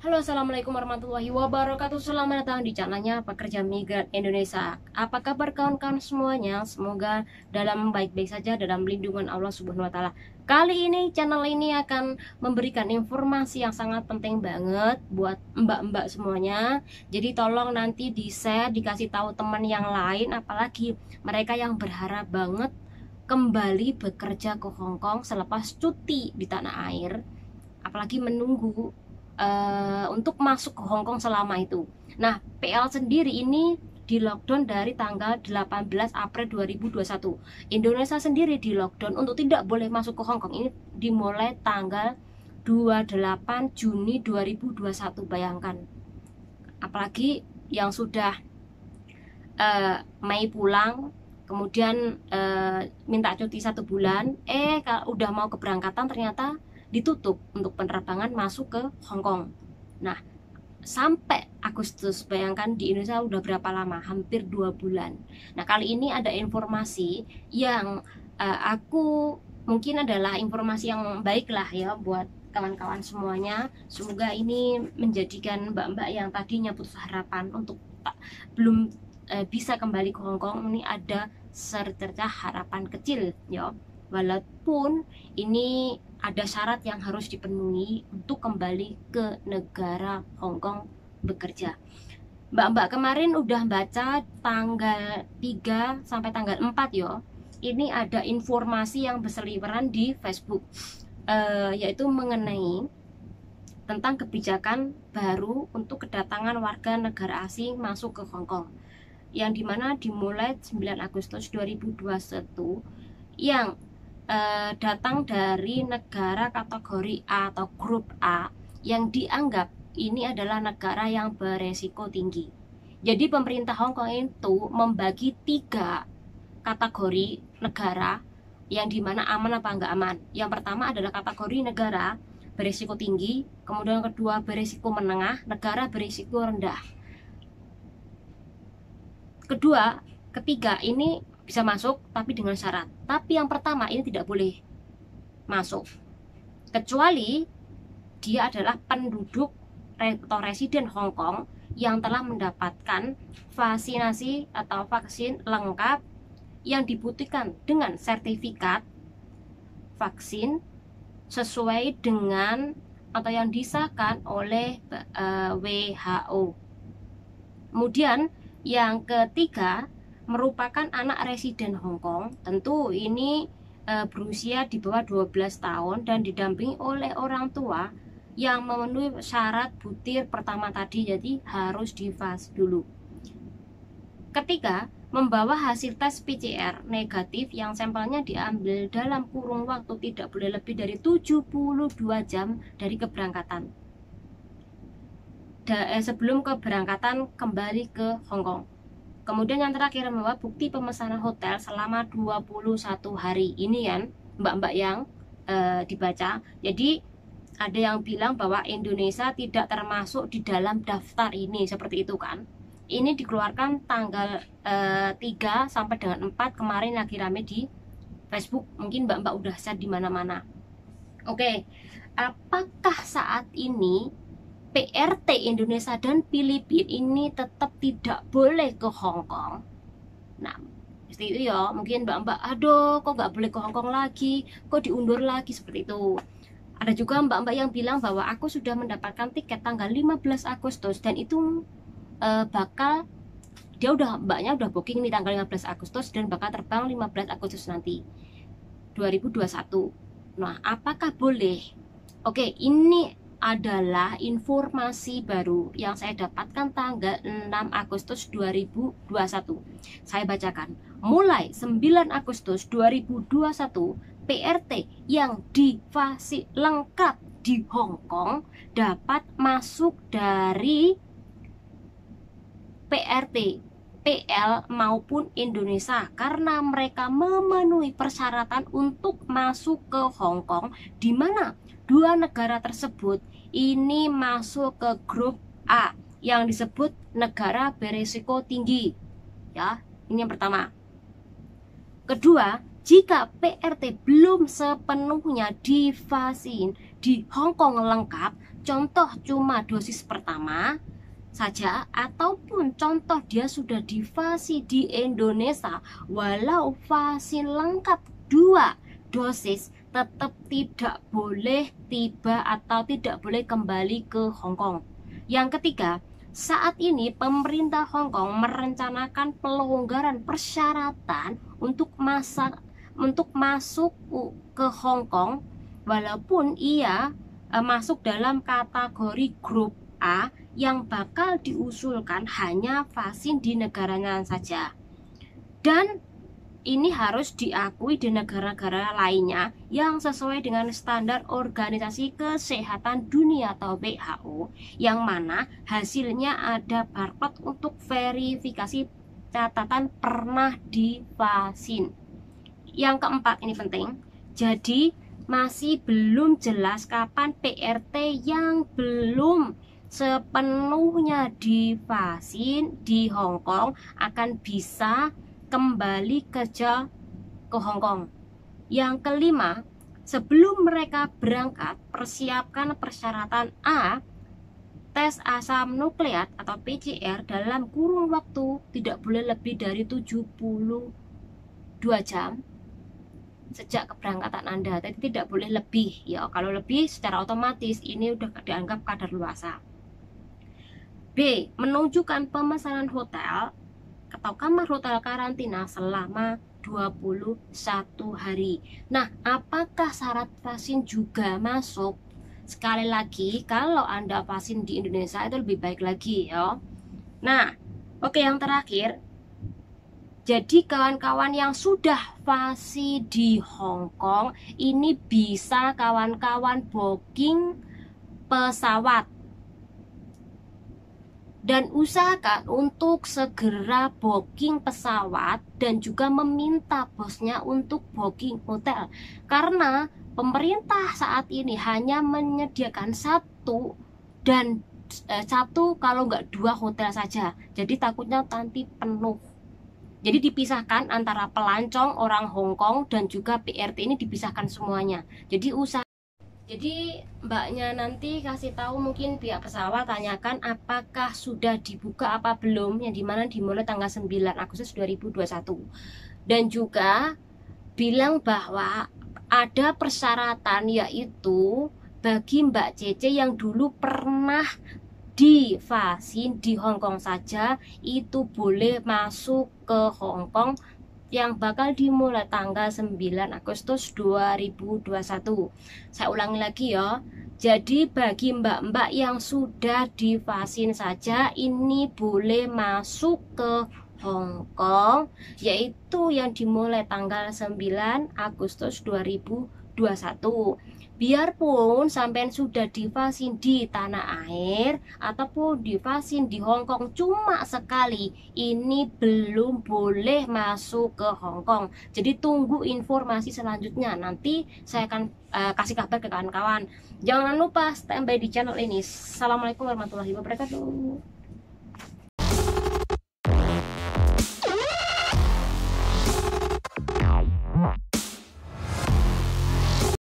Halo, assalamualaikum warahmatullahi wabarakatuh. Selamat datang di channelnya Pekerja Migran Indonesia. Apa kabar kawan-kawan semuanya? Semoga dalam baik-baik saja dalam lindungan Allah Subhanahu Wa Taala. Kali ini channel ini akan memberikan informasi yang sangat penting banget buat mbak-mbak semuanya. Jadi tolong nanti di-share, dikasih tahu teman yang lain, apalagi mereka yang berharap banget kembali bekerja ke Hong Kong selepas cuti di tanah air, apalagi menunggu untuk masuk ke Hong Kong selama itu. Nah, PL sendiri ini di lockdown dari tanggal 18 April 2021. Indonesia sendiri di lockdown untuk tidak boleh masuk ke Hong Kong ini dimulai tanggal 28 Juni 2021. Bayangkan. Apalagi yang sudah Mei pulang, kemudian minta cuti 1 bulan, kalau udah mau keberangkatan ternyata ditutup untuk penerbangan masuk ke Hong Kong. Nah, sampai Agustus, bayangkan di Indonesia udah berapa lama, hampir 2 bulan. Nah, kali ini ada informasi yang aku mungkin adalah informasi yang baik lah ya buat kawan-kawan semuanya. Semoga ini menjadikan mbak-mbak yang tadinya putus harapan untuk belum bisa kembali ke Hong Kong, ini ada secercah harapan kecil ya. Walaupun ini ada syarat yang harus dipenuhi untuk kembali ke negara Hong Kong bekerja. Mbak-mbak kemarin udah baca tanggal 3 sampai tanggal 4 ya. Ini ada informasi yang berseliweran di Facebook, yaitu mengenai tentang kebijakan baru untuk kedatangan warga negara asing masuk ke Hong Kong, yang dimana dimulai 9 Agustus 2021, yang datang dari negara kategori A atau grup A, yang dianggap ini adalah negara yang beresiko tinggi. Jadi pemerintah Hong Kong itu membagi 3 kategori negara, yang dimana aman apa enggak aman. Yang pertama adalah kategori negara beresiko tinggi, kemudian yang kedua beresiko menengah, negara beresiko rendah. Ketiga ini bisa masuk tapi dengan syarat. Tapi yang pertama ini tidak boleh masuk kecuali dia adalah penduduk atau residen Hong Kong yang telah mendapatkan vaksinasi atau vaksin lengkap yang dibutuhkan dengan sertifikat vaksin sesuai dengan atau yang disahkan oleh WHO. Kemudian yang ketiga merupakan anak residen Hong Kong. Tentu ini berusia di bawah 12 tahun dan didampingi oleh orang tua yang memenuhi syarat butir pertama tadi, jadi harus divaksin dulu. Ketiga, membawa hasil tes PCR negatif yang sampelnya diambil dalam kurun waktu tidak boleh lebih dari 72 jam dari keberangkatan, sebelum keberangkatan kembali ke Hong Kong. Kemudian yang terakhir, membawa bukti pemesanan hotel selama 21 hari. Ini kan mbak-mbak yang dibaca. Jadi ada yang bilang bahwa Indonesia tidak termasuk di dalam daftar ini, seperti itu kan. Ini dikeluarkan tanggal 3 sampai dengan 4 kemarin, lagi rame di Facebook. Mungkin mbak-mbak udah share di mana-mana. Oke, apakah saat ini PRT Indonesia dan Filipina ini tetap tidak boleh ke Hong Kong? Nah, seperti itu ya. Mungkin mbak-mbak, aduh kok nggak boleh ke Hong Kong lagi, kok diundur lagi, seperti itu. Ada juga mbak-mbak yang bilang bahwa aku sudah mendapatkan tiket tanggal 15 Agustus dan itu mbaknya udah booking nih tanggal 15 Agustus dan bakal terbang 15 Agustus nanti 2021. Nah, apakah boleh? Oke, ini adalah informasi baru yang saya dapatkan tanggal 6 Agustus 2021. Saya bacakan. Mulai 9 Agustus 2021, PRT yang divaksin lengkap di Hong Kong dapat masuk dari PRT, PL maupun Indonesia karena mereka memenuhi persyaratan untuk masuk ke Hong Kong, di mana 2 negara tersebut ini masuk ke grup A yang disebut negara beresiko tinggi. Ya, ini yang pertama. Kedua, jika PRT belum sepenuhnya divaksin di Hong Kong lengkap, contoh cuma dosis pertama saja, ataupun contoh dia sudah divaksin di Indonesia walau vaksin lengkap 2 dosis, tetap tidak boleh tiba atau tidak boleh kembali ke Hong Kong. Yang ketiga, saat ini pemerintah Hong Kong merencanakan pelonggaran persyaratan untuk masuk ke Hong Kong, walaupun ia masuk dalam kategori grup A yang bakal diusulkan hanya vaksin di negaranya saja. Dan ini harus diakui di negara-negara lainnya yang sesuai dengan standar Organisasi Kesehatan Dunia atau WHO, yang mana hasilnya ada barcode untuk verifikasi catatan pernah divaksin. Yang keempat, ini penting, jadi masih belum jelas kapan PRT yang belum sepenuhnya divaksin di Hong Kong akan bisa kembali kerja ke Hong Kong. Yang kelima, sebelum mereka berangkat, persiapkan persyaratan A, tes asam nukleat atau PCR dalam kurun waktu tidak boleh lebih dari 72 jam sejak keberangkatan Anda. Jadi tidak boleh lebih ya. Kalau lebih secara otomatis ini udah dianggap kadaluarsa. B, menunjukkan pemesanan hotel atau kamar hotel karantina selama 21 hari. Nah, apakah syarat vaksin juga masuk? Sekali lagi, kalau Anda vaksin di Indonesia itu lebih baik lagi ya. Nah, oke, yang terakhir, jadi kawan-kawan yang sudah vaksin di Hong Kong, ini bisa kawan-kawan booking pesawat. Dan usahakan untuk segera booking pesawat dan juga meminta bosnya untuk booking hotel. Karena pemerintah saat ini hanya menyediakan satu kalau nggak 2 hotel saja. Jadi takutnya nanti penuh. Jadi dipisahkan antara pelancong orang Hong Kong dan juga PRT, ini dipisahkan semuanya. Jadi mbaknya nanti kasih tahu mungkin pihak pesawat, tanyakan apakah sudah dibuka apa belum, yang dimana dimulai tanggal 9 Agustus 2021. Dan juga bilang bahwa ada persyaratan, yaitu bagi Mbak Cece yang dulu pernah divaksin di Hong Kong saja, itu boleh masuk ke Hong Kong yang bakal dimulai tanggal 9 Agustus 2021. Saya ulangi lagi ya. Jadi bagi mbak-mbak yang sudah divaksin saja, ini boleh masuk ke Hong Kong, yaitu yang dimulai tanggal 9 Agustus 2021. Biarpun sampai sudah divaksin di tanah air ataupun divaksin di Hong Kong cuma sekali, ini belum boleh masuk ke Hong Kong. Jadi tunggu informasi selanjutnya, nanti saya akan kasih kabar ke kawan-kawan. Jangan lupa standby di channel ini. Assalamualaikum warahmatullahi wabarakatuh.